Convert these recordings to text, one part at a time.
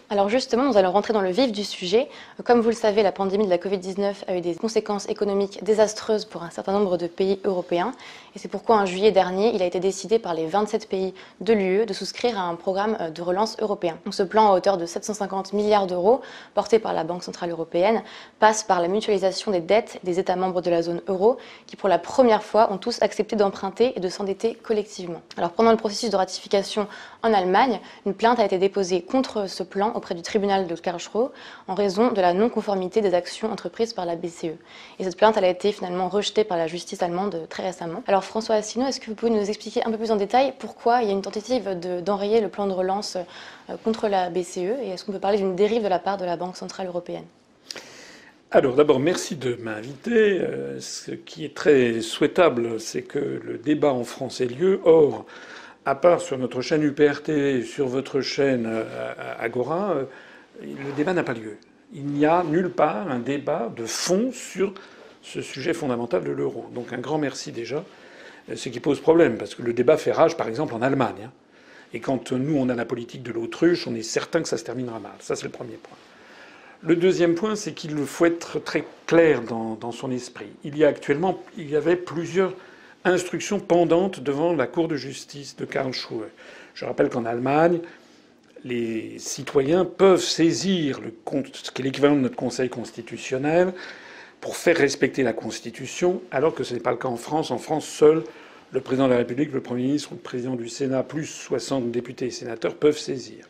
Alors justement, nous allons rentrer dans le vif du sujet. Comme vous le savez, la pandémie de la Covid-19 a eu des conséquences économiques désastreuses pour un certain nombre de pays européens. Et c'est pourquoi en juillet dernier, il a été décidé par les 27 pays de l'UE de souscrire à un programme de relance européen. Donc, ce plan à hauteur de 750 milliards d'euros, porté par la Banque Centrale Européenne, passe par la mutualisation des dettes des États membres de la zone euro, qui pour la première fois ont tous accepté d'emprunter et de s'endetter collectivement. Alors pendant le processus de ratification en Allemagne, une plainte a été déposée contre ce plan auprès du tribunal de Karlsruhe en raison de la non-conformité des actions entreprises par la BCE. Et cette plainte elle a été finalement rejetée par la justice allemande très récemment. Alors François Asselineau, est-ce que vous pouvez nous expliquer un peu plus en détail pourquoi il y a une tentative d'enrayer le plan de relance contre la BCE et est-ce qu'on peut parler d'une dérive de la part de la Banque Centrale Européenne? Alors d'abord, merci de m'inviter. Ce qui est très souhaitable, c'est que le débat en France ait lieu. Or, à part sur notre chaîne UPRT, sur votre chaîne Agora, le débat n'a pas lieu. Il n'y a nulle part un débat de fond sur ce sujet fondamental de l'euro. Donc un grand merci déjà. Ce qui pose problème, parce que le débat fait rage, par exemple, en Allemagne. Et quand nous, on a la politique de l'autruche, on est certain que ça se terminera mal. Ça, c'est le premier point. Le deuxième point, c'est qu'il faut être très clair dans son esprit. Il y avait plusieurs instructions pendantes devant la Cour de justice de Karlsruhe. Je rappelle qu'en Allemagne, les citoyens peuvent saisir ce qui est l'équivalent de notre Conseil constitutionnel pour faire respecter la Constitution, alors que ce n'est pas le cas en France. En France, seul le président de la République, le Premier ministre ou le président du Sénat, plus 60 députés et sénateurs peuvent saisir.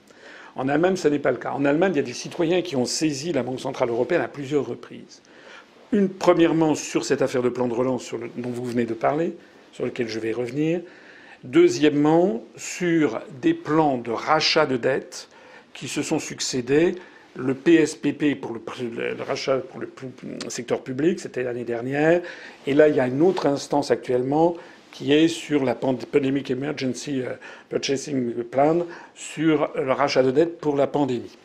En Allemagne, ce n'est pas le cas. En Allemagne, il y a des citoyens qui ont saisi la Banque centrale européenne à plusieurs reprises. Premièrement, sur cette affaire de plan de relance dont vous venez de parler, sur lequel je vais revenir. Deuxièmement, sur des plans de rachat de dettes qui se sont succédés. Le PSPP pour le rachat pour le secteur public, c'était l'année dernière. Et là, il y a une autre instance actuellement qui est sur la Pandemic Emergency Purchasing Plan, sur le rachat de dettes pour la pandémie.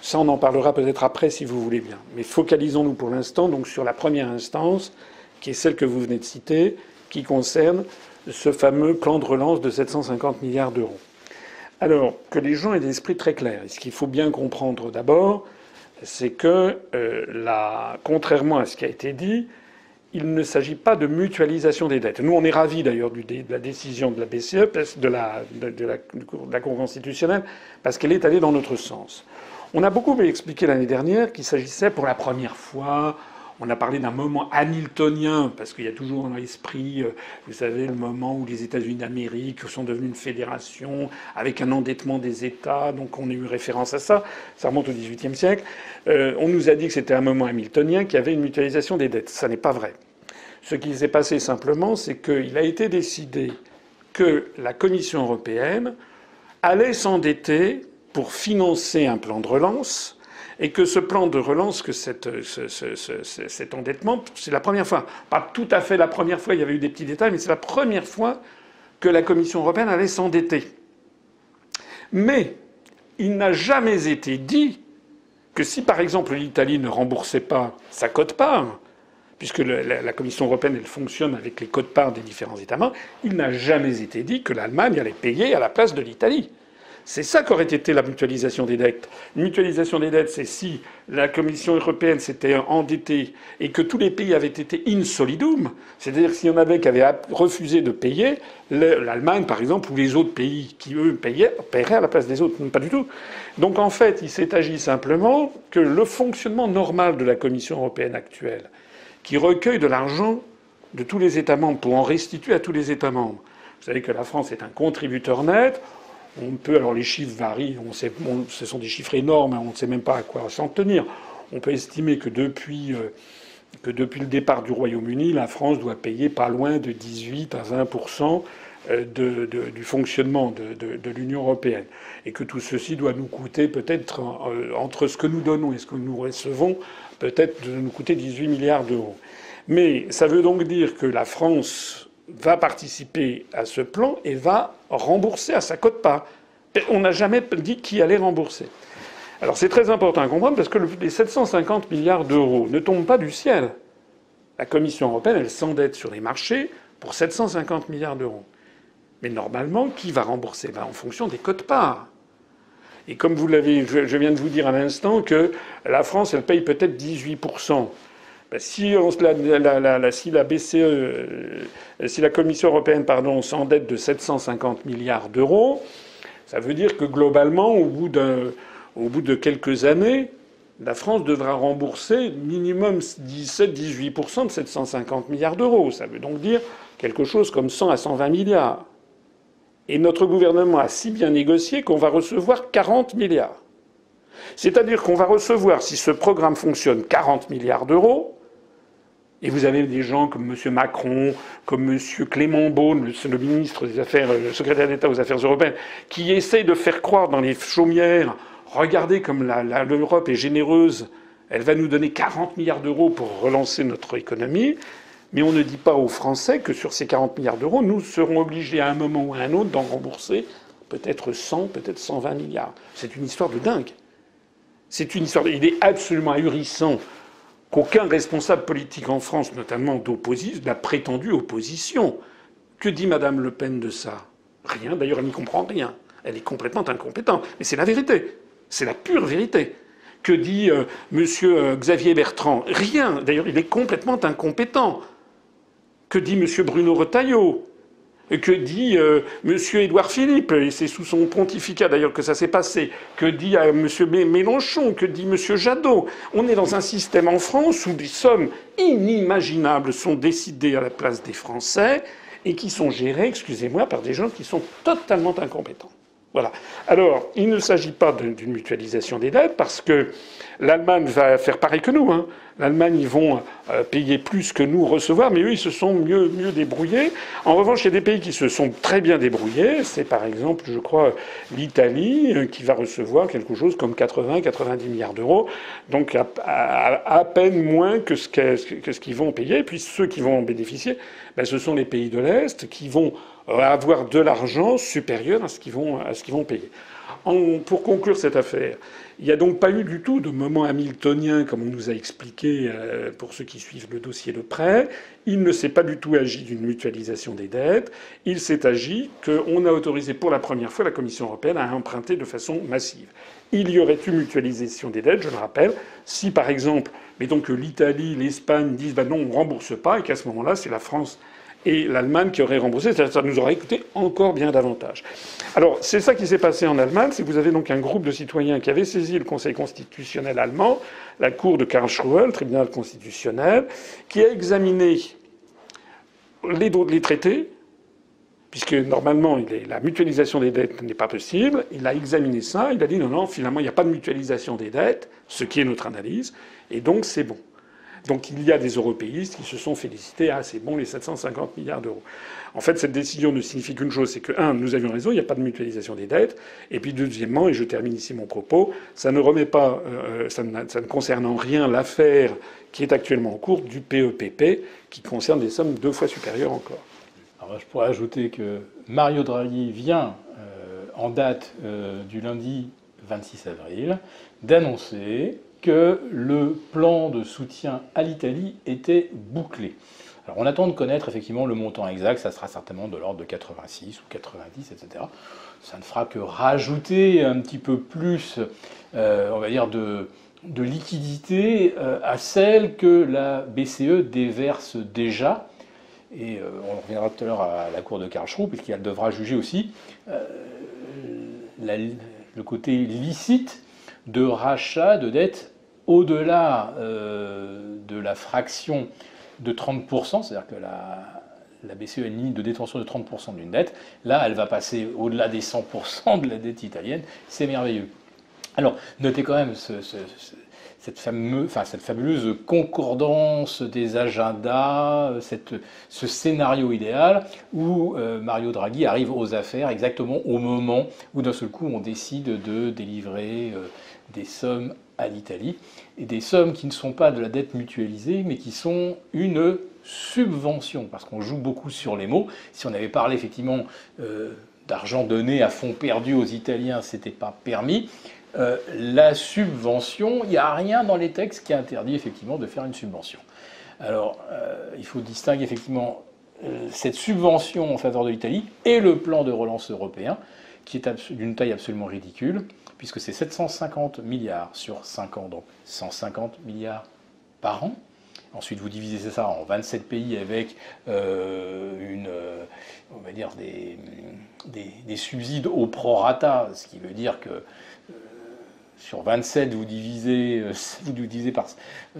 Ça, on en parlera peut-être après si vous voulez bien. Mais focalisons-nous pour l'instant donc sur la première instance, qui est celle que vous venez de citer, qui concerne ce fameux plan de relance de 750 milliards d'euros. Alors, que les gens aient des esprits très clairs. Et ce qu'il faut bien comprendre d'abord, c'est que contrairement à ce qui a été dit, il ne s'agit pas de mutualisation des dettes. Nous, on est ravis d'ailleurs de la décision de la BCE, de la Cour constitutionnelle, parce qu'elle est allée dans notre sens. On a beaucoup expliqué l'année dernière qu'il s'agissait pour la première fois, on a parlé d'un moment hamiltonien, parce qu'il y a toujours dans l'esprit, vous savez, le moment où les États-Unis d'Amérique sont devenus une fédération avec un endettement des États, donc on a eu référence à ça. Ça remonte au XVIIIe siècle. On nous a dit que c'était un moment hamiltonien, qu'il y avait une mutualisation des dettes. Ça n'est pas vrai. Ce qui s'est passé simplement, c'est qu'il a été décidé que la Commission européenne allait s'endetter pour financer un plan de relance et que ce plan de relance, que cet endettement, c'est la première fois. Pas tout à fait la première fois, il y avait eu des petits détails, mais c'est la première fois que la Commission européenne allait s'endetter. Mais il n'a jamais été dit que si, par exemple, l'Italie ne remboursait pas sa quote-part, puisque la Commission européenne, elle fonctionne avec les quotes-parts des différents États membres, il n'a jamais été dit que l'Allemagne allait payer à la place de l'Italie. C'est ça qu'aurait été la mutualisation des dettes. Une mutualisation des dettes, c'est si la Commission européenne s'était endettée et que tous les pays avaient été in solidum, c'est-à-dire s'il y en avait qui avaient refusé de payer, l'Allemagne par exemple, ou les autres pays qui eux paieraient à la place des autres. Pas du tout. Donc en fait, il s'est agi simplement que le fonctionnement normal de la Commission européenne actuelle, qui recueille de l'argent de tous les États membres pour en restituer à tous les États membres. Vous savez que la France est un contributeur net. On peut, alors les chiffres varient, ce sont des chiffres énormes, on ne sait même pas à quoi s'en tenir. On peut estimer que depuis le départ du Royaume-Uni, la France doit payer pas loin de 18 à 20% du fonctionnement de l'Union européenne. Et que tout ceci doit nous coûter peut-être, entre ce que nous donnons et ce que nous recevons, peut-être de nous coûter 18 milliards d'euros. Mais ça veut donc dire que la France va participer à ce plan et va rembourser à sa quote-part. On n'a jamais dit qui allait rembourser. Alors c'est très important à comprendre parce que les 750 milliards d'euros ne tombent pas du ciel. La Commission européenne, elle s'endette sur les marchés pour 750 milliards d'euros. Mais normalement, qui va rembourser? En fonction des quotes-parts. Et comme je viens de vous dire à l'instant que la France, elle paye peut-être 18%. Ben, si la BCE, si la Commission européenne, pardon, s'endette de 750 milliards d'euros, ça veut dire que globalement, au bout de quelques années, la France devra rembourser minimum 17-18% de 750 milliards d'euros. Ça veut donc dire quelque chose comme 100 à 120 milliards. Et notre gouvernement a si bien négocié qu'on va recevoir 40 milliards. C'est-à-dire qu'on va recevoir, si ce programme fonctionne, 40 milliards d'euros. Et vous avez des gens comme M. Macron, comme M. Clément Beaune, le ministre des Affaires, le secrétaire d'État aux Affaires européennes, qui essayent de faire croire dans les chaumières, regardez comme l'Europe est généreuse, elle va nous donner 40 milliards d'euros pour relancer notre économie. Mais on ne dit pas aux Français que sur ces 40 milliards d'euros, nous serons obligés à un moment ou à un autre d'en rembourser peut-être 100, peut-être 120 milliards. C'est une histoire de dingue. C'est une histoire. Il est absolument ahurissant qu'aucun responsable politique en France, notamment d'opposition, de la prétendue opposition. Que dit Madame Le Pen de ça? Rien. D'ailleurs, elle n'y comprend rien. Elle est complètement incompétente. Mais c'est la vérité. C'est la pure vérité. Que dit Monsieur Xavier Bertrand? Rien. D'ailleurs, il est complètement incompétent. Que dit Monsieur Bruno Retailleau? Que dit Monsieur Édouard Philippe? Et c'est sous son pontificat d'ailleurs que ça s'est passé. Que dit Monsieur Mélenchon? Que dit Monsieur Jadot? On est dans un système en France où des sommes inimaginables sont décidées à la place des Français et qui sont gérées, excusez-moi, par des gens qui sont totalement incompétents. Voilà. Alors, il ne s'agit pas d'une mutualisation des dettes parce que l'Allemagne va faire pareil que nous. Hein. L'Allemagne, ils vont payer plus que nous recevoir, mais eux, ils se sont mieux débrouillés. En revanche, il y a des pays qui se sont très bien débrouillés. C'est par exemple, je crois, l'Italie qui va recevoir quelque chose comme 80-90 milliards d'euros, donc à peine moins que ce qu'ils vont payer. Et puis ceux qui vont en bénéficier, ben, ce sont les pays de l'Est qui vont avoir de l'argent supérieur à ce qu'ils vont payer. Pour conclure cette affaire, il n'y a donc pas eu du tout de moment hamiltonien, comme on nous a expliqué pour ceux qui suivent le dossier de près. Il ne s'est pas du tout agi d'une mutualisation des dettes. Il s'est agi qu'on a autorisé pour la première fois la Commission européenne à emprunter de façon massive. Il y aurait eu mutualisation des dettes, je le rappelle, si par exemple, mettons que l'Italie, l'Espagne disent ben non, on ne rembourse pas, et qu'à ce moment-là, c'est la France et l'Allemagne qui aurait remboursé, ça nous aurait coûté encore bien davantage. Alors, c'est ça qui s'est passé en Allemagne, c'est que vous avez donc un groupe de citoyens qui avait saisi le Conseil constitutionnel allemand, la Cour de Karlsruhe, le tribunal constitutionnel, qui a examiné les traités, puisque normalement la mutualisation des dettes n'est pas possible. Il a examiné ça, il a dit non, finalement, il n'y a pas de mutualisation des dettes, ce qui est notre analyse, et donc c'est bon. Donc il y a des européistes qui se sont félicités. Ah, c'est bon, les 750 milliards d'euros. En fait, cette décision ne signifie qu'une chose, c'est que, nous avions raison, il n'y a pas de mutualisation des dettes. Et puis, deuxièmement, et je termine ici mon propos, ça ne remet pas, ça ne concerne en rien l'affaire qui est actuellement en cours du PEPP, qui concerne des sommes 2 fois supérieures encore. Alors, je pourrais ajouter que Mario Draghi vient, en date du lundi 26 avril, d'annoncer que le plan de soutien à l'Italie était bouclé. Alors on attend de connaître effectivement le montant exact, ça sera certainement de l'ordre de 86 ou 90, etc. Ça ne fera que rajouter un petit peu plus, on va dire, de liquidité à celle que la BCE déverse déjà. Et on reviendra tout à l'heure à la cour de Karlsruhe, puisqu'elle devra juger aussi le côté licite de rachat de dettes au-delà de la fraction de 30%, c'est-à-dire que la BCE a une limite de détention de 30% d'une dette. Là, elle va passer au-delà des 100% de la dette italienne. C'est merveilleux. Alors, notez quand même cette fabuleuse concordance des agendas, ce scénario idéal où Mario Draghi arrive aux affaires exactement au moment où d'un seul coup on décide de délivrer des sommes à l'Italie, et des sommes qui ne sont pas de la dette mutualisée, mais qui sont une subvention, parce qu'on joue beaucoup sur les mots. Si on avait parlé effectivement d'argent donné à fonds perdus aux Italiens, c'était pas permis. La subvention, il n'y a rien dans les textes qui interdit effectivement de faire une subvention. Alors, il faut distinguer effectivement cette subvention en faveur de l'Italie et le plan de relance européen, qui est d'une taille absolument ridicule, puisque c'est 750 milliards sur 5 ans, donc 150 milliards par an. Ensuite, vous divisez ça en 27 pays avec on va dire des subsides au prorata, ce qui veut dire que sur 27, vous divisez par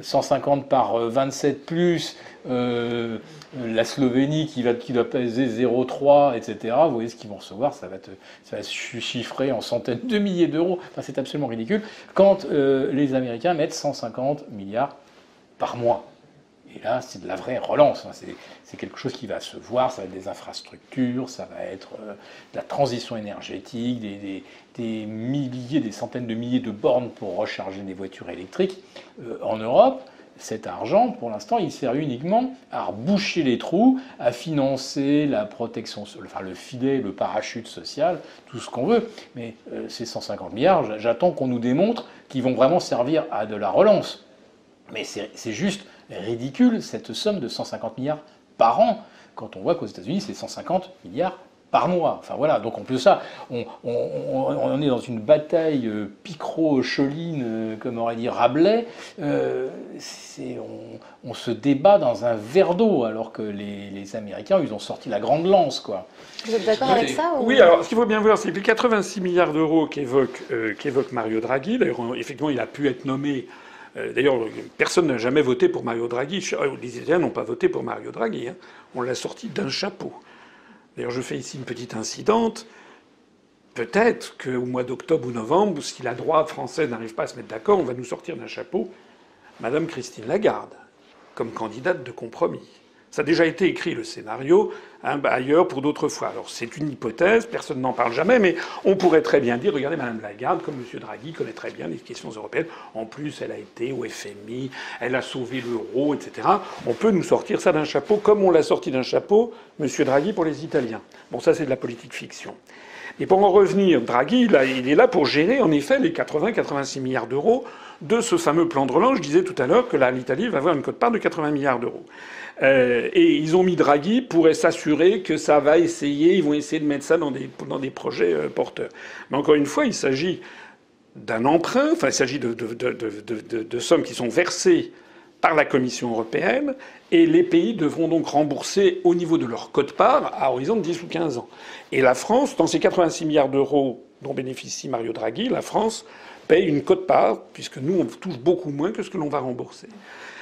150 par 27 plus la Slovénie qui doit peser 0,3, etc. Vous voyez ce qu'ils vont recevoir, ça va se chiffrer en centaines de milliers d'euros. Enfin, c'est absolument ridicule. Quand les Américains mettent 150 milliards par mois. Et là, c'est de la vraie relance. C'est quelque chose qui va se voir. Ça va être des infrastructures, ça va être de la transition énergétique, des milliers, des centaines de milliers de bornes pour recharger des voitures électriques. En Europe, cet argent, pour l'instant, il sert uniquement à reboucher les trous, à financer la protection, enfin le filet, le parachute social, tout ce qu'on veut. Mais ces 150 milliards, j'attends qu'on nous démontre qu'ils vont vraiment servir à de la relance. Mais c'est juste ridicule, cette somme de 150 milliards par an, quand on voit qu'aux États-Unis, c'est 150 milliards par mois. Enfin voilà, donc en plus de ça, on est dans une bataille picro-choline, comme aurait dit Rabelais. On se débat dans un verre d'eau, alors que les Américains, ils ont sorti la grande lance, quoi. Vous êtes d'accord avec ça ou... Oui, alors ce qu'il faut bien voir, c'est que les 86 milliards d'euros qu'évoque Mario Draghi, d'ailleurs, effectivement, il a pu être nommé. D'ailleurs, personne n'a jamais voté pour Mario Draghi. Les Italiens n'ont pas voté pour Mario Draghi. Hein. On l'a sorti d'un chapeau. D'ailleurs, je fais ici une petite incidente. Peut-être qu'au mois d'octobre ou novembre, si la droite française n'arrive pas à se mettre d'accord, on va nous sortir d'un chapeau Madame Christine Lagarde comme candidate de compromis. Ça a déjà été écrit, le scénario, ailleurs pour d'autres fois. Alors c'est une hypothèse, personne n'en parle jamais, mais on pourrait très bien dire, regardez, Madame Lagarde, comme M. Draghi connaît très bien les questions européennes, en plus elle a été au FMI, elle a sauvé l'euro, etc. On peut nous sortir ça d'un chapeau, comme on l'a sorti d'un chapeau, M. Draghi pour les Italiens. Bon, ça c'est de la politique fiction. Et pour en revenir, Draghi, il est là pour gérer, en effet, les 80-86 milliards d'euros de ce fameux plan de relance. Je disais tout à l'heure que l'Italie va avoir une quote-part de 80 milliards d'euros. Et ils ont mis Draghi pour s'assurer que ça va essayer, ils vont essayer de mettre ça dans des projets porteurs. Mais encore une fois, il s'agit d'un emprunt, enfin il s'agit de sommes qui sont versées par la Commission européenne, et les pays devront donc rembourser au niveau de leur quote-part à horizon de 10 ou 15 ans. Et la France, dans ces 86 milliards d'euros dont bénéficie Mario Draghi, la France paye une quote-part, puisque nous, on touche beaucoup moins que ce que l'on va rembourser.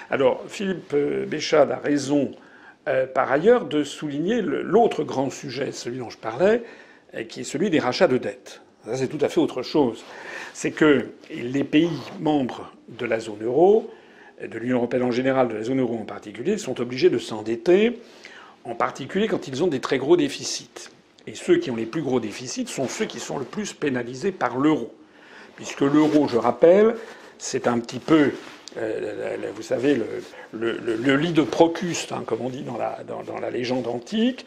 Alors, Philippe Béchade a raison, par ailleurs, de souligner l'autre grand sujet, celui dont je parlais, qui est celui des rachats de dettes. Ça, c'est tout à fait autre chose. C'est que les pays membres de la zone euro, de l'Union européenne en général, de la zone euro en particulier, sont obligés de s'endetter, en particulier quand ils ont des très gros déficits. Et ceux qui ont les plus gros déficits sont ceux qui sont le plus pénalisés par l'euro. Puisque l'euro, je rappelle, c'est un petit peu, vous savez, le lit de Procus, hein, comme on dit dans la légende antique.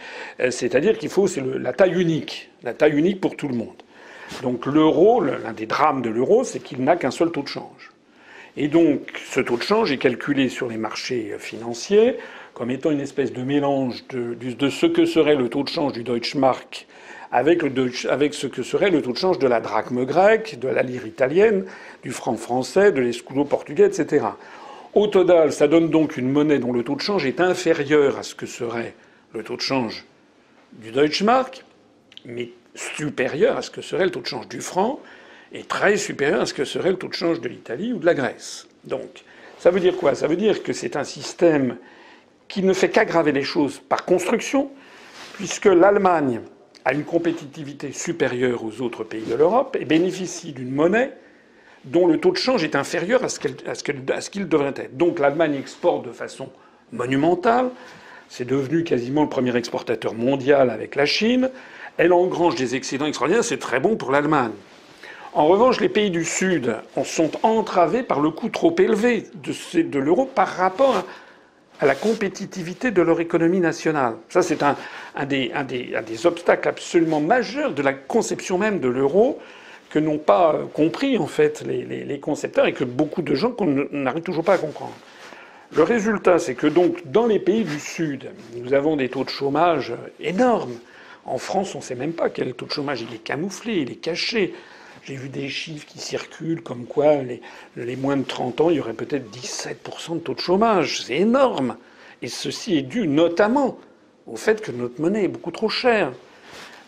C'est-à-dire qu'il faut, c'est la taille unique pour tout le monde. Donc l'euro, l'un des drames de l'euro, c'est qu'il n'a qu'un seul taux de change. Et donc, ce taux de change est calculé sur les marchés financiers comme étant une espèce de mélange de ce que serait le taux de change du Deutschmark avec ce que serait le taux de change de la drachme grecque, de la lire italienne, du franc français, de l'escudo portugais, etc. Au total, ça donne donc une monnaie dont le taux de change est inférieur à ce que serait le taux de change du Deutschmark, mais supérieur à ce que serait le taux de change du franc, et très supérieur à ce que serait le taux de change de l'Italie ou de la Grèce. Donc, ça veut dire quoi? Ça veut dire que c'est un système qui ne fait qu'aggraver les choses par construction, puisque l'Allemagne a une compétitivité supérieure aux autres pays de l'Europe et bénéficie d'une monnaie dont le taux de change est inférieur à ce qu'il devrait être. Donc l'Allemagne exporte de façon monumentale. C'est devenu quasiment le premier exportateur mondial avec la Chine. Elle engrange des excédents extraordinaires. C'est très bon pour l'Allemagne. En revanche, les pays du Sud en sont entravés par le coût trop élevé de l'euro par rapport à la compétitivité de leur économie nationale. Ça, c'est un des obstacles absolument majeurs de la conception même de l'euro que n'ont pas compris, en fait, les concepteurs et que beaucoup de gens n'arrivent toujours pas à comprendre. Le résultat, c'est que donc, dans les pays du Sud, nous avons des taux de chômage énormes. En France, on ne sait même pas quel taux de chômage il est camouflé, il est caché. J'ai vu des chiffres qui circulent comme quoi les moins de 30 ans, il y aurait peut-être 17% de taux de chômage. C'est énorme. Et ceci est dû notamment au fait que notre monnaie est beaucoup trop chère.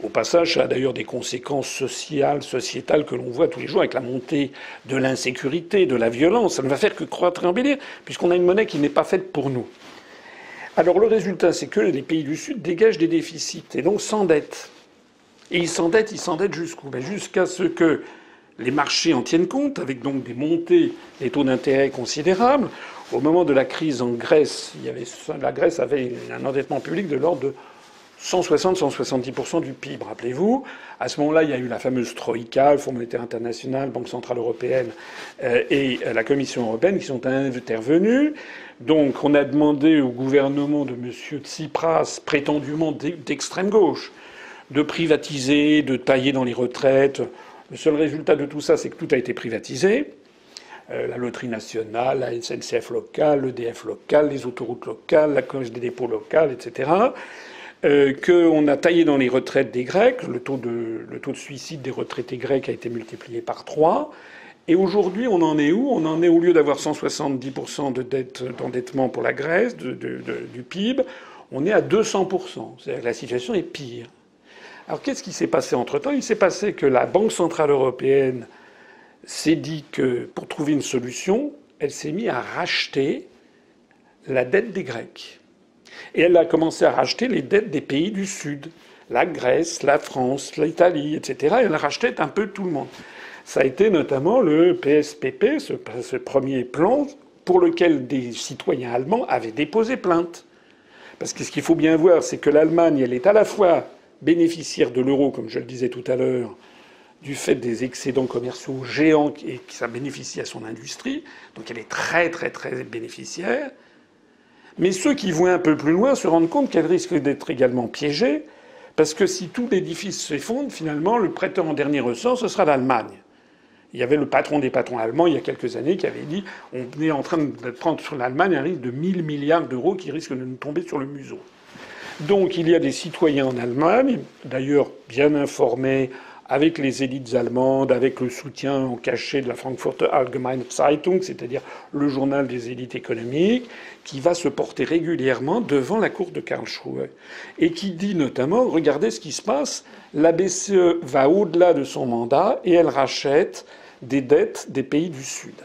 Au passage, ça a d'ailleurs des conséquences sociales, sociétales que l'on voit tous les jours avec la montée de l'insécurité, de la violence. Ça ne va faire que croître et embellir, puisqu'on a une monnaie qui n'est pas faite pour nous. Alors le résultat, c'est que les pays du Sud dégagent des déficits et donc s'endettent. Et ils s'endettent jusqu'où? Jusqu'à ce que les marchés en tiennent compte, avec donc des montées des taux d'intérêt considérables. Au moment de la crise en Grèce, la Grèce avait un endettement public de l'ordre de 160-170% du PIB, rappelez-vous. À ce moment-là, il y a eu la fameuse Troïka, le Fonds monétaire international, Banque centrale européenne et la Commission européenne qui sont intervenus. Donc on a demandé au gouvernement de M. Tsipras, prétendument d'extrême gauche, de privatiser, de tailler dans les retraites. Le seul résultat de tout ça, c'est que tout a été privatisé. La loterie nationale, la SNCF locale, l'EDF local, les autoroutes locales, la Caisse des dépôts locale, etc. Qu'on a taillé dans les retraites des Grecs. Le taux de suicide des retraités grecs a été multiplié par 3. Et aujourd'hui, on en est où? On en est, au lieu d'avoir 170% d'endettement pour la Grèce, du PIB, on est à 200%. C'est-à-dire que la situation est pire. Alors qu'est-ce qui s'est passé entre-temps? Il s'est passé que la Banque centrale européenne s'est dit que pour trouver une solution, elle s'est mise à racheter la dette des Grecs. Et elle a commencé à racheter les dettes des pays du Sud. La Grèce, la France, l'Italie, etc. Et elle rachetait un peu tout le monde. Ça a été notamment le PSPP, ce premier plan, pour lequel des citoyens allemands avaient déposé plainte. Parce que ce qu'il faut bien voir, c'est que l'Allemagne, elle est à la fois bénéficiaire de l'euro, comme je le disais tout à l'heure, du fait des excédents commerciaux géants et que ça bénéficie à son industrie. Donc elle est très très très bénéficiaire. Mais ceux qui voient un peu plus loin se rendent compte qu'elle risque d'être également piégée, parce que si tout l'édifice s'effondre, finalement, le prêteur en dernier ressort, ce sera l'Allemagne. Il y avait le patron des patrons allemands, il y a quelques années, qui avait dit on est en train de prendre sur l'Allemagne un risque de 1000 milliards d'euros qui risque de nous tomber sur le museau. Donc il y a des citoyens en Allemagne, d'ailleurs bien informés, avec les élites allemandes, avec le soutien en cachet de la Frankfurter Allgemeine Zeitung, c'est-à-dire le journal des élites économiques, qui va se porter régulièrement devant la cour de Karlsruhe. Et qui dit notamment, regardez ce qui se passe, la BCE va au-delà de son mandat et elle rachète des dettes des pays du Sud.